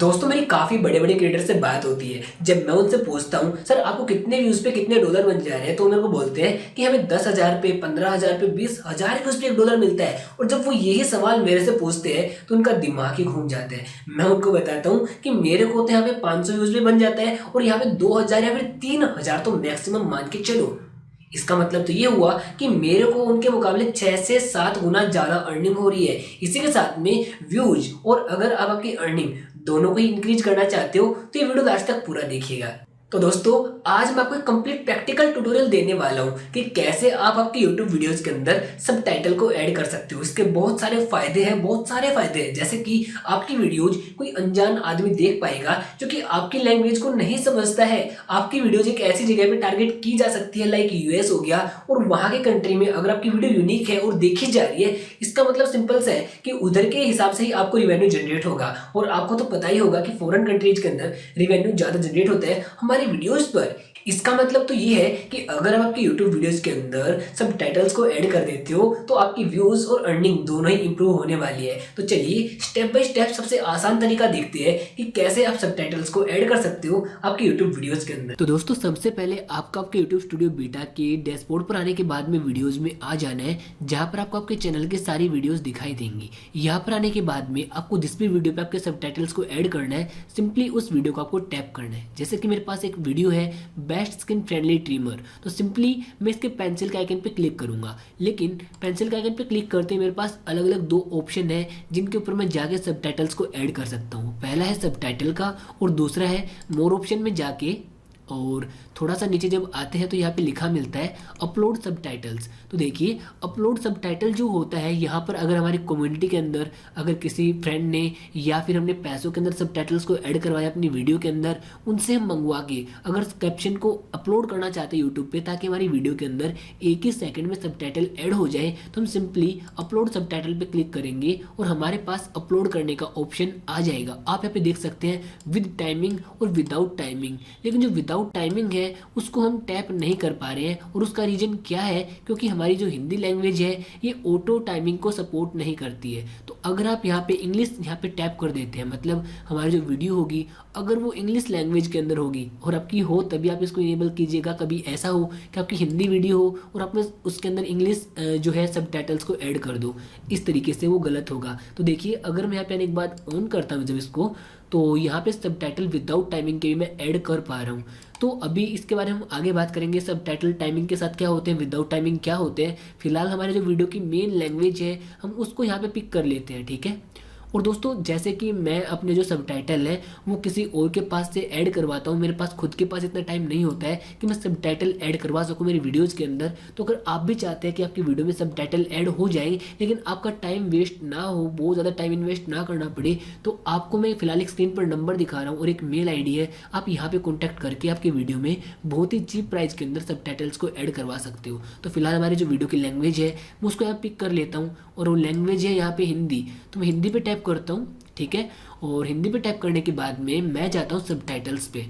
दोस्तों मेरी काफ़ी बड़े-बड़े क्रिएटर से बात होती है। जब मैं उनसे पूछता हूँ, सर आपको कितने व्यूज़ पे कितने डॉलर बन जा रहे हैं? तो मेरे को बोलते हैं कि हमें 10,000 पे, 15,000 पे, 20,000 व्यूज़ पे 1 डॉलर मिलता है। और जब वो यही सवाल मेरे से पूछते हैं, तो उनका दिमाग ही घूम जाता है। मैं उनको बताता हूँ कि मेरे को तो यहाँ पे 500 व्यूज़ पे बन जाता है और यहाँ पे 2,000 या फिर 3,000 तो मैक्सिमम मान के चलो। इसका मतलब तो ये हुआ कि मेरे को उनके मुकाबले 6 से 7 गुना ज़्यादा अर्निंग हो रही है। इसी के साथ में व्यूज़ और अगर आप आपकी अर्निंग दोनों को ही इंक्रीज करना चाहते हो तो ये वीडियो लास्ट तक पूरा देखिएगा। तो दोस्तों आज मैं आपको एक कंप्लीट प्रैक्टिकल ट्यूटोरियल देने वाला हूँ कि कैसे आप आपके YouTube वीडियोस के अंदर सबटाइटल को ऐड कर सकते हो। इसके बहुत सारे फायदे हैं, बहुत सारे फायदे हैं। जैसे कि आपकी वीडियोज कोई अनजान आदमी देख पाएगा जो कि आपकी लैंग्वेज को नहीं समझता है। आपकी वीडियोज एक ऐसी जगह पे टारगेट की जा सकती है लाइक यूएस हो गया, और वहाँ के कंट्री में अगर आपकी वीडियो यूनिक है और देखी जा रही है, इसका मतलब सिंपल सा है कि उधर के हिसाब से ही आपको रिवेन्यू जनरेट होगा। और आपको तो पता ही होगा कि फॉरेन कंट्रीज के अंदर रिवेन्यू ज़्यादा जनरेट होता है हमारी वीडियोस पर। इसका मतलब तो ये है कि अगर आप आपकी YouTube वीडियोस के अंदर सबटाइटल्स को ऐड कर देते हो तो आपकी व्यूज और अर्निंग दोनों ही इंप्रूव होने वाली है। तो चलिए स्टेप बाय स्टेप सबसे आसान तरीका देखते हैं कि कैसे आप सबटाइटल्स को ऐड कर सकते हो आपके YouTube वीडियोस के अंदर। तो दोस्तों सबसे पहले आपको आपके YouTube स्टूडियो बीटा के डैशबोर्ड पर आने के बाद में वीडियोज में आ जाना है, जहाँ पर आपको आपके चैनल की सारी वीडियोज दिखाई देंगी। यहाँ पर आने के बाद में आपको जिस भी वीडियो पे आपके सबटाइटल्स को ऐड करना है, सिंपली उस वीडियो को आपको टैप करना है। जैसे कि मेरे पास एक वीडियो है बेस्ट स्किन फ्रेंडली ट्रिमर, तो सिंपली मैं इसके पेंसिल के आइकन पे क्लिक करूंगा। लेकिन पेंसिल के आइकन पे क्लिक करते ही मेरे पास अलग अलग 2 ऑप्शन है जिनके ऊपर मैं जाके सबटाइटल्स को ऐड कर सकता हूँ। पहला है सबटाइटल का और दूसरा है मोर ऑप्शन में जाके, और थोड़ा सा नीचे जब आते हैं तो यहाँ पे लिखा मिलता है अपलोड सबटाइटल्स। तो देखिए अपलोड सबटाइटल जो होता है, यहाँ पर अगर हमारी कम्युनिटी के अंदर अगर किसी फ्रेंड ने या फिर हमने पैसों के अंदर सबटाइटल्स को ऐड करवाया अपनी वीडियो के अंदर, उनसे हम मंगवा के अगर कैप्शन को अपलोड करना चाहते हैं यूट्यूब पे ताकि हमारी वीडियो के अंदर एक ही सेकंड में सबटाइटल ऐड हो जाए, तो हम सिंपली अपलोड सबटाइटल पे क्लिक करेंगे और हमारे पास अपलोड करने का ऑप्शन आ जाएगा। आप यहाँ पे देख सकते हैं विद टाइमिंग और विदाउट टाइमिंग। लेकिन जो विदाउट टाइमिंग है उसको हम टैप नहीं कर पा रहे हैं, और उसका रीजन क्या है, क्योंकि हमारी जो हिंदी लैंग्वेज है ये ऑटो टाइमिंग को सपोर्ट नहीं करती है। तो अगर आप यहाँ पे इंग्लिश यहाँ पे टैप कर देते हैं, मतलब हमारी जो वीडियो होगी अगर वो इंग्लिश लैंग्वेज के अंदर होगी और आपकी हो तभी आप इसको इनेबल कीजिएगा। कभी ऐसा हो कि आपकी हिंदी वीडियो हो और आप उसके अंदर इंग्लिश जो है सबटाइटल्स को ऐड कर दो, इस तरीके से वो गलत होगा। तो देखिए अगर मैं यहाँ पे एक बात ऑन करता हूँ जब इसको, तो यहाँ पे सबटाइटल विदाउट टाइमिंग के भी मैं ऐड कर पा रहा हूँ। तो अभी इसके बारे में हम आगे बात करेंगे सबटाइटल टाइमिंग के साथ क्या होते हैं, विदाउट टाइमिंग क्या होते हैं। फिलहाल हमारे जो वीडियो की मेन लैंग्वेज है हम उसको यहाँ पे पिक कर लेते हैं, ठीक है। और दोस्तों जैसे कि मैं अपने जो सबटाइटल है वो किसी और के पास से ऐड करवाता हूँ, मेरे पास खुद के पास इतना टाइम नहीं होता है कि मैं सबटाइटल ऐड करवा सकूँ मेरी वीडियोज़ के अंदर। तो अगर आप भी चाहते हैं कि आपकी वीडियो में सबटाइटल ऐड हो जाए लेकिन आपका टाइम वेस्ट ना हो, बहुत ज़्यादा टाइम इन्वेस्ट ना करना पड़े, तो आपको मैं फिलहाल एक स्क्रीन पर नंबर दिखा रहा हूँ और एक मेल ID है, आप यहाँ पर कॉन्टैक्ट करके आपकी वीडियो में बहुत ही चीप प्राइस के अंदर सबटाइटल्स को ऐड करवा सकते हो। तो फिलहाल हमारी जो वीडियो की लैंग्वेज है मैं उसको यहाँ पिक कर लेता हूँ, और वो लैंग्वेज है यहाँ पे हिंदी, तो मैं हिंदी पे टैप करता हूँ, ठीक है। और हिंदी पे टैप करने के बाद में मैं जाता हूँ सबटाइटल्स पे।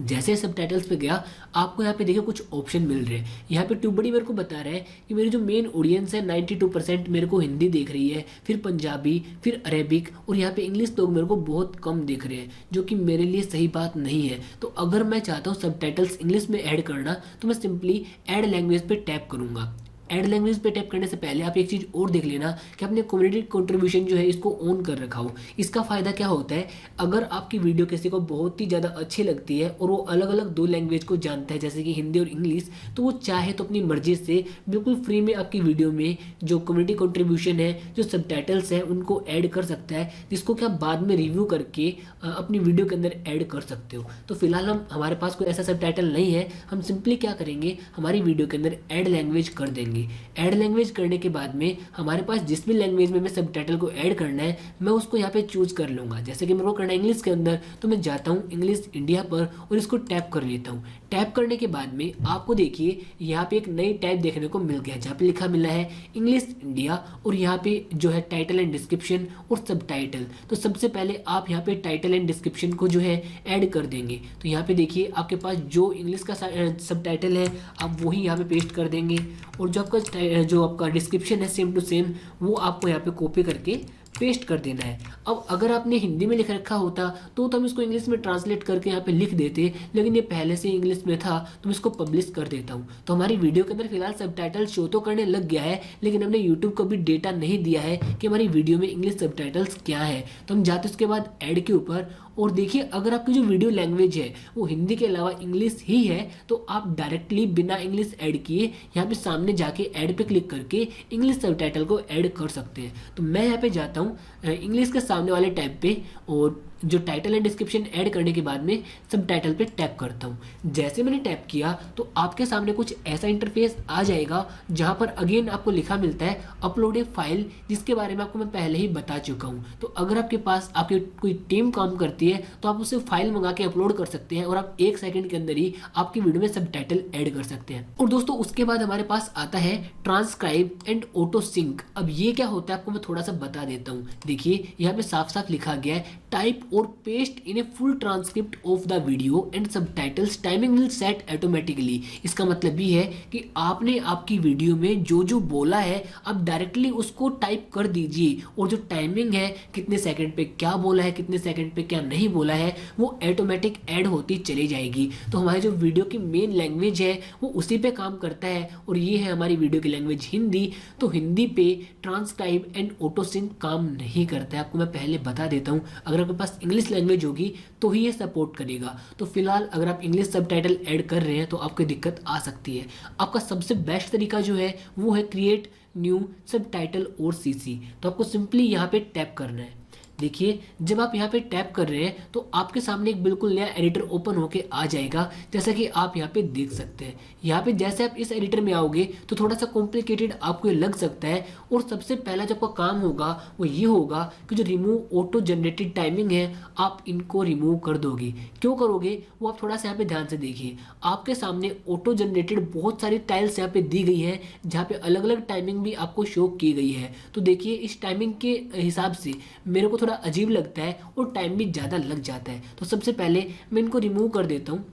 जैसे सबटाइटल्स पे गया आपको यहाँ पे देखिए कुछ ऑप्शन मिल रहे हैं। यहाँ पे ट्यूबडी मेरे को बता रहा है कि मेरी जो मेन ऑडियंस है 92% मेरे को हिंदी देख रही है, फिर पंजाबी, फिर अरेबिक, और यहाँ पे इंग्लिश लोग मेरे को बहुत कम देख रहे हैं, जो कि मेरे लिए सही बात नहीं है। तो अगर मैं चाहता हूँ सबटाइटल्स इंग्लिश में ऐड करना तो मैं सिंपली ऐड लैंग्वेज पे टैप करूँगा। ऐड लैंग्वेज पे टैप करने से पहले आप एक चीज़ और देख लेना कि आपने कम्युनिटी कंट्रीब्यूशन जो है इसको ऑन कर रखा हो। इसका फ़ायदा क्या होता है, अगर आपकी वीडियो किसी को बहुत ही ज़्यादा अच्छी लगती है और वो अलग अलग 2 लैंग्वेज को जानता है जैसे कि हिंदी और इंग्लिश, तो वो चाहे तो अपनी मर्जी से बिल्कुल फ्री में आपकी वीडियो में जो कम्युनिटी कंट्रीब्यूशन है, जो सबटाइटल्स हैं, उनको ऐड कर सकता है, जिसको कि आप बाद में रिव्यू करके अपनी वीडियो के अंदर ऐड कर सकते हो। तो फिलहाल हमारे पास कोई ऐसा सबटाइटल नहीं है, हम सिंपली क्या करेंगे, हमारी वीडियो के अंदर ऐड लैंग्वेज कर देंगे। ऐड लैंग्वेज करने के बाद में हमारे पास जिस भी लैंग्वेज में मैं सबटाइटल को ऐड करना है मैं उसको यहाँ पे चूज कर लूँगा। जैसे कि मेरे को करना है इंग्लिश के अंदर, तो मैं जाता हूँ इंग्लिश इंडिया पर और इसको टैप कर लेता हूँ। टैप करने के बाद में आपको देखिए यहाँ पे एक नई टैब देखने को मिल गया जहाँ पे लिखा मिला है इंग्लिश इंडिया, और यहाँ पे जो है टाइटल एंड डिस्क्रिप्शन और सबटाइटल। तो सबसे पहले आप यहाँ पे टाइटल एंड डिस्क्रिप्शन को जो है ऐड कर देंगे। तो यहाँ पे देखिए आपके पास जो इंग्लिश का सबटाइटल है आप वही यहाँ पे पेस्ट कर देंगे, और जो आपका डिस्क्रिप्शन है सेम टू सेम वो आपको यहाँ पे कॉपी करके पेस्ट कर देना है। अब अगर आपने हिंदी में लिख रखा होता तो हम इसको इंग्लिश में ट्रांसलेट करके यहाँ पे लिख देते, लेकिन ये पहले से इंग्लिश में था तो मैं इसको पब्लिश कर देता हूँ। तो हमारी वीडियो के अंदर फिलहाल सबटाइटल शो तो करने लग गया है, लेकिन हमने यूट्यूब को भी डेटा नहीं दिया है कि हमारी वीडियो में इंग्लिश सबटाइटल्स क्या है। तो हम जाते उसके बाद ऐड के ऊपर, और देखिए अगर आपकी जो वीडियो लैंग्वेज है वो हिंदी के अलावा इंग्लिश ही है तो आप डायरेक्टली बिना इंग्लिश ऐड किए यहाँ पे सामने जाके ऐड पे क्लिक करके इंग्लिश सबटाइटल को ऐड कर सकते हैं। तो मैं यहाँ पे जाता हूँ इंग्लिश के सामने वाले टैब पे, और जो टाइटल एंड डिस्क्रिप्शन ऐड करने के बाद में सबटाइटल पे टैप करता हूँ। जैसे मैंने टैप किया तो आपके सामने कुछ ऐसा इंटरफेस आ जाएगा जहाँ पर अगेन आपको लिखा मिलता है अपलोड ए फाइल, जिसके बारे में आपको मैं पहले ही बता चुका हूँ। तो अगर आपके पास आपकी कोई टीम काम करती है तो आप उसे फाइल मंगा के अपलोड कर सकते हैं और आप 1 सेकंड के अंदर ही आपकी वीडियो में सबटाइटल ऐड कर सकते हैं। और दोस्तों उसके बाद हमारे पास आता है ट्रांसक्राइब एंड ऑटो सिंक। अब ये क्या होता है आपको मैं थोड़ा सा बता देता हूँ। देखिए यहाँ पे साफ साफ लिखा गया है टाइप और paste in a full transcript of the video and subtitles, timing will set automatically. इसका मतलब ये है कि आपने आपकी वीडियो में जो जो बोला है आप डायरेक्टली उसको टाइप कर दीजिए, और जो टाइमिंग है कितने सेकंड पे क्या बोला है, कितने सेकंड पे क्या नहीं बोला है, वो ऑटोमेटिक ऐड होती चली जाएगी। तो हमारी जो वीडियो की मेन लैंग्वेज है वो उसी पे काम करता है, और ये है हमारी वीडियो की लैंग्वेज हिंदी। तो हिंदी पे ट्रांसक्राइब एंड ऑटो सिंक काम नहीं करता है, आपको मैं पहले बता देता हूँ। अगर आपके पास इंग्लिश लैंग्वेज होगी तो ही ये सपोर्ट करेगा। तो फिलहाल अगर आप इंग्लिश सबटाइटल ऐड कर रहे हैं तो आपको दिक्कत आ सकती है। आपका सबसे बेस्ट तरीका जो है वो है क्रिएट न्यू सबटाइटल और सीसी। तो आपको सिंपली यहाँ पे टैप करना है। देखिए जब आप यहाँ पे टैप कर रहे हैं तो आपके सामने एक बिल्कुल नया एडिटर ओपन होके आ जाएगा, जैसा कि आप यहाँ पे देख सकते हैं। यहाँ पे जैसे आप इस एडिटर में आओगे तो थोड़ा सा कॉम्प्लिकेटेड आपको ये लग सकता है, और सबसे पहला जो आपका काम होगा वो ये होगा कि जो रिमूव ऑटो जनरेटेड टाइमिंग है आप इनको रिमूव कर दोगे। क्यों करोगे वो आप थोड़ा सा यहाँ पे ध्यान से देखिए। आपके सामने ऑटो जनरेटेड बहुत सारी टाइल्स यहाँ पे दी गई है जहाँ पे अलग अलग टाइमिंग भी आपको शो की गई है। तो देखिए इस टाइमिंग के हिसाब से मेरे को अजीब लगता है और टाइम भी ज़्यादा लग जाता है। तो सबसे पहले मैं इनको रिमूव कर देता हूँ,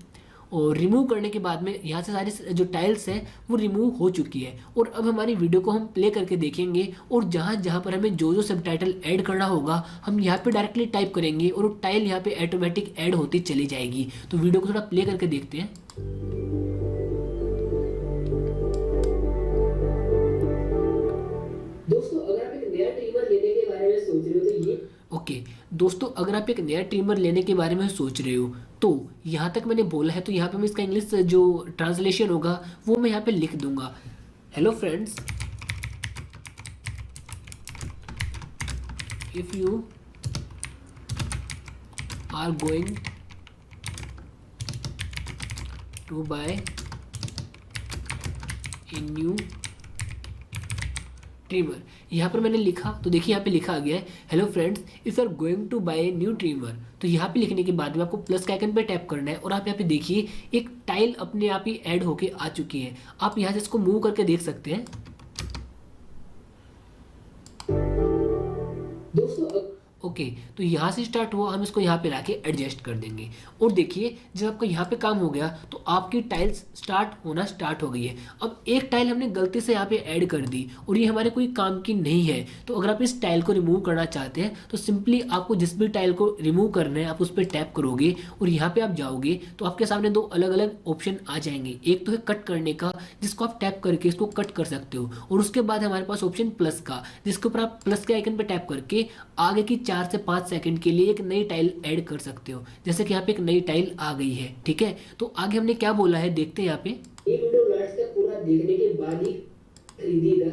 और रिमूव करने के बाद में यहाँ से सारी जो टाइल्स हैं वो रिमूव हो चुकी है। और अब हमारी वीडियो को हम प्ले करके देखेंगे, और जहाँ जहाँ पर हमें जो जो सबटाइटल ऐड करना होगा हम यहाँ पे डायरेक्टली टाइप करेंगे और वो टाइल यहाँ पे ऑटोमेटिक ऐड होती चली जाएगी। तो वीडियो को थोड़ा प्ले करके देखते हैं। दोस्तों अगर आप एक नया ट्रिमर लेने के बारे में सोच रहे हो तो ये दोस्तों अगर आप एक नया ट्रिमर लेने के बारे में सोच रहे हो तो यहाँ तक मैंने बोला है, तो यहाँ पे मैं इसका इंग्लिश जो ट्रांसलेशन होगा वो मैं यहाँ पे लिख दूंगा। Hello friends, if you are going to buy a new trimmer, यहाँ पर मैंने लिखा तो देखिए यहाँ पे लिखा गया है hello friends if you are going to buy a new trimmer. तो यहाँ पे लिखने के बाद में आपको प्लस के आइकन पे टैप करना है, और आप यहाँ पे देखिए एक टाइल अपने आप ही ऐड होके आ चुकी है। आप यहाँ से इसको मूव करके देख सकते हैं। दोस्तों ओके तो यहाँ से स्टार्ट हुआ, हम इसको यहाँ पे लाके एडजस्ट कर देंगे। और देखिए जब आपका यहाँ पे काम हो गया तो आपकी टाइल्स स्टार्ट होना स्टार्ट हो गई है। अब एक टाइल हमने गलती से यहाँ पे ऐड कर दी और ये हमारे कोई काम की नहीं है। तो अगर आप इस टाइल को रिमूव करना चाहते हैं तो सिंपली आपको जिस भी टाइल को रिमूव करना है आप उस पर टैप करोगे और यहाँ पे आप जाओगे तो आपके सामने दो अलग अलग ऑप्शन आ जाएंगे। एक तो है कट करने का, जिसको आप टैप करके इसको कट कर सकते हो, और उसके बाद हमारे पास ऑप्शन प्लस का, जिसके ऊपर आप प्लस के आइकन पे टैप करके आगे की 4 से 5 सेकंड के लिए एक नई टाइल ऐड कर सकते हो। जैसे कि यहाँ पे एक नई टाइल आ गई है, ठीक है। तो आगे हमने क्या बोला है देखते हैं यहाँ पे। ये वीडियो लास्ट तक पूरा देखने के बाद ही खरीदिएगा।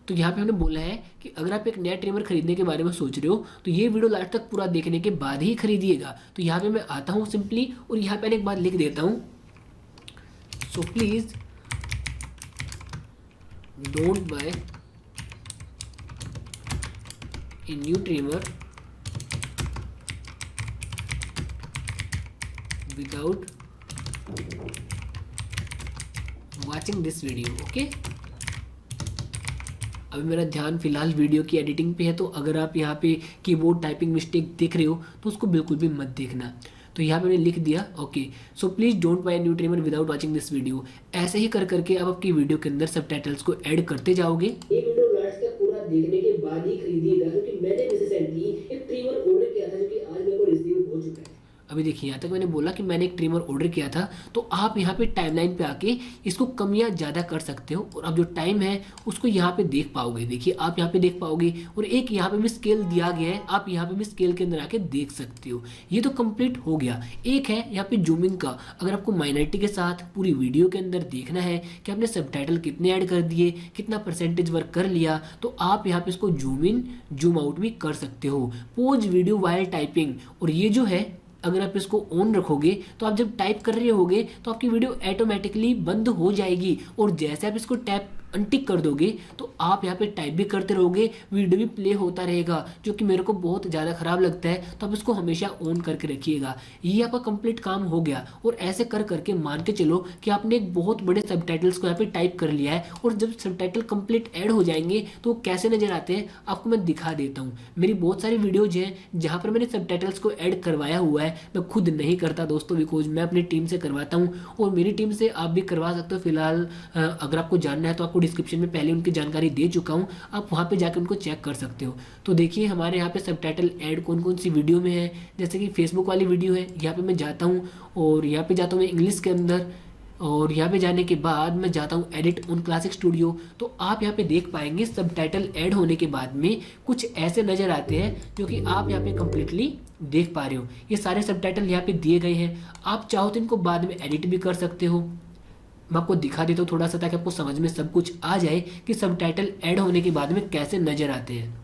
तो यहाँ पे हमने बोला है कि अगर आप एक नया ट्रिमर खरीदने के बारे में सोच रहे हो तो ये वीडियो लास्ट तक पूरा देखने के बाद ही खरीदिएगा। तो यहाँ पे मैं आता हूँ सिंपली और यहाँ पे एक बात लिख देता हूँ, so please don't buy a new trimmer without watching this video, okay? अभी मेरा ध्यान फिलहाल वीडियो की एडिटिंग पे है, तो अगर आप यहाँ पे कीबोर्ड टाइपिंग मिस्टेक देख रहे हो तो उसको बिल्कुल भी मत देखना। तो यहाँ पे मैंने लिख दिया okay, so please don't buy new trimmer without watching this video. ऐसे ही कर करके आप आपकी वीडियो के अंदर सबटाइटल्स को ऐड करते जाओगे। ये वीडियो लास्ट तक पूरा बात देखने के बाद ही खरीदिएगा, क्योंकि मैंने रिसेंटली एक ट्रिमर ऑर्डर किया था जो कि आज मेरे को रिसीव हो चुका है। अभी देखिए यहाँ तक मैंने बोला कि मैंने एक ट्रिमर ऑर्डर किया था, तो आप यहाँ पे टाइमलाइन पे आके इसको कम या ज़्यादा कर सकते हो और अब जो टाइम है उसको यहाँ पे देख पाओगे। देखिए आप यहाँ पे देख पाओगे और एक यहाँ पे भी स्केल दिया गया है, आप यहाँ पे भी स्केल के अंदर आके देख सकते हो। ये तो कंप्लीट हो गया। एक है यहाँ पे जूमिंग का, अगर आपको माइनॉरिटी के साथ पूरी वीडियो के अंदर देखना है कि आपने सबटाइटल कितने ऐड कर दिए, कितना परसेंटेज वर्क कर लिया, तो आप यहाँ पे इसको जूम इन जूम आउट भी कर सकते हो। पोज वीडियो वाइल टाइपिंग, और ये जो है अगर आप इसको ऑन रखोगे तो आप जब टाइप कर रहे होगे तो आपकी वीडियो ऑटोमेटिकली बंद हो जाएगी, और जैसे आप इसको टैप अनटिक कर दोगे तो आप यहाँ पे टाइप भी करते रहोगे, वीडियो भी प्ले होता रहेगा, जो कि मेरे को बहुत ज़्यादा ख़राब लगता है। तो आप इसको हमेशा ऑन करके रखिएगा। ये आपका कंप्लीट काम हो गया। और ऐसे कर करके मान के चलो कि आपने एक बहुत बड़े सबटाइटल्स को यहाँ पे टाइप कर लिया है, और जब सबटाइटल कंप्लीट ऐड हो जाएंगे तो वो कैसे नज़र आते हैं आपको मैं दिखा देता हूँ। मेरी बहुत सारी वीडियोज हैं जहाँ पर मैंने सबटाइटल्स को ऐड करवाया हुआ है। मैं खुद नहीं करता दोस्तों, बिकॉज मैं अपनी टीम से करवाता हूँ, और मेरी टीम से आप भी करवा सकते हो। फिलहाल अगर आपको जानना है तो आपको डिस्क्रिप्शन में पहले उनकी जानकारी दे चुका हूँ, आप वहाँ पे जाकर उनको चेक कर सकते हो। तो देखिए हमारे यहाँ पे सबटाइटल ऐड कौन कौन सी वीडियो में है। जैसे कि फेसबुक वाली वीडियो है, यहाँ पे मैं जाता हूँ और यहाँ पे जाता हूँ मैं इंग्लिश के अंदर, और यहाँ पे जाने के बाद मैं जाता हूँ एडिट ऑन क्लासिक स्टूडियो। तो आप यहाँ पे देख पाएंगे सबटाइटल ऐड होने के बाद में कुछ ऐसे नज़र आते हैं जो कि आप यहाँ पे कम्प्लीटली देख पा रहे हो। ये सारे सबटाइटल यहाँ पे दिए गए हैं। आप चाहो तो इनको बाद में एडिट भी कर सकते हो। मैं आपको दिखा देता हूँ थोड़ा सा, ताकि आपको समझ में सब कुछ आ जाए कि सबटाइटल ऐड होने के बाद में कैसे नज़र आते हैं।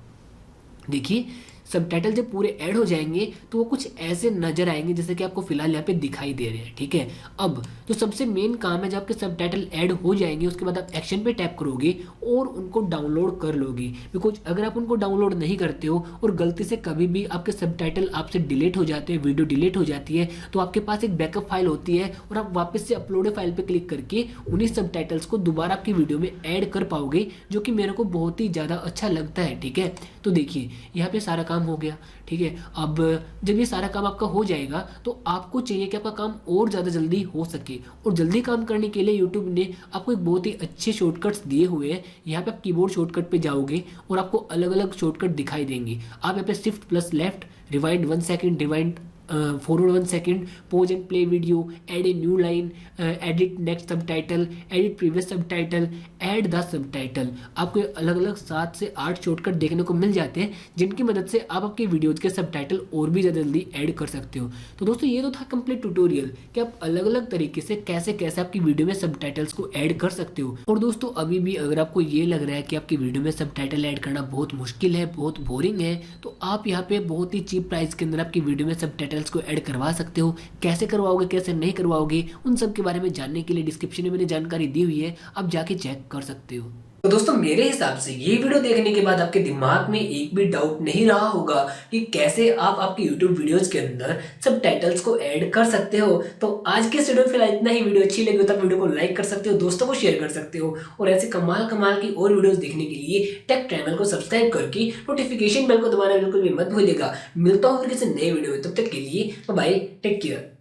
देखिए सबटाइटल जब पूरे ऐड हो जाएंगे तो वो कुछ ऐसे नजर आएंगे जैसे कि आपको फिलहाल यहाँ पे दिखाई दे रहे हैं। ठीक है, अब जो सबसे मेन काम है, जब आपके सबटाइटल ऐड हो जाएंगे उसके बाद आप एक्शन पे टैप करोगे और उनको डाउनलोड कर लोगे। बिकॉज अगर आप उनको डाउनलोड नहीं करते हो और गलती से कभी भी आपके सबटाइटल आपसे डिलीट हो जाते हैं, वीडियो डिलीट हो जाती है, तो आपके पास एक बैकअप फाइल होती है और आप वापस से अपलोड फाइल पर क्लिक करके उन्हीं सबटाइटल्स को दोबारा आपकी वीडियो में ऐड कर पाओगे, जो कि मेरे को बहुत ही ज़्यादा अच्छा लगता है। ठीक है, तो देखिए यहाँ पे सारा काम हो गया। ठीक है, अब जब ये सारा काम आपका हो जाएगा तो आपको चाहिए कि आपका काम और ज़्यादा जल्दी हो सके, और जल्दी काम करने के लिए यूट्यूब ने आपको एक बहुत ही अच्छे शॉर्टकट्स दिए हुए हैं। यहाँ पे आप कीबोर्ड शॉर्टकट पे जाओगे और आपको अलग अलग शॉर्टकट दिखाई देंगे। आप यहाँ पे shift plus left, rewind 1 second, rewind forward 1 second, pause and play video, add a new line, edit next subtitle, edit previous subtitle, add the subtitle. आपको अलग अलग 7 से 8 शॉर्टकट देखने को मिल जाते हैं, जिनकी मदद से आप आपके वीडियोज के सबटाइटल और भी ज़्यादा जल्दी ऐड कर सकते हो। तो दोस्तों ये तो था कंप्लीट ट्यूटोरियल कि आप अलग अलग तरीके से कैसे कैसे आपकी वीडियो में सबटाइटल्स को ऐड कर सकते हो। और दोस्तों अभी भी अगर आपको ये लग रहा है कि आपकी वीडियो में सबटाइटल ऐड करना बहुत मुश्किल है, बहुत बोरिंग है, तो आप यहाँ पे बहुत ही चीप प्राइस के अंदर आपकी वीडियो में सबटाइटल को ऐड करवा सकते हो। कैसे करवाओगे, कैसे नहीं करवाओगे, उन सब के बारे में जानने के लिए डिस्क्रिप्शन में मैंने जानकारी दी हुई है, आप जाके चेक कर सकते हो। तो दोस्तों मेरे हिसाब से ये वीडियो देखने के बाद आपके दिमाग में एक भी डाउट नहीं रहा होगा कि कैसे आप आपकी YouTube वीडियोस के अंदर सबटाइटल्स को ऐड कर सकते हो। तो आज के वीडियो में फिलहाल इतना ही। वीडियो अच्छी लगी तो वीडियो को लाइक कर सकते हो, दोस्तों को शेयर कर सकते हो, और ऐसे कमाल कमाल की और वीडियोस देखने के लिए टेक चैनल को सब्सक्राइब करके नोटिफिकेशन बेल को दबाना बिल्कुल भी मत भूलिएगा। मिलता हूँ फिर किसी नए वीडियो में, तब तक के लिए बाय, टेक केयर।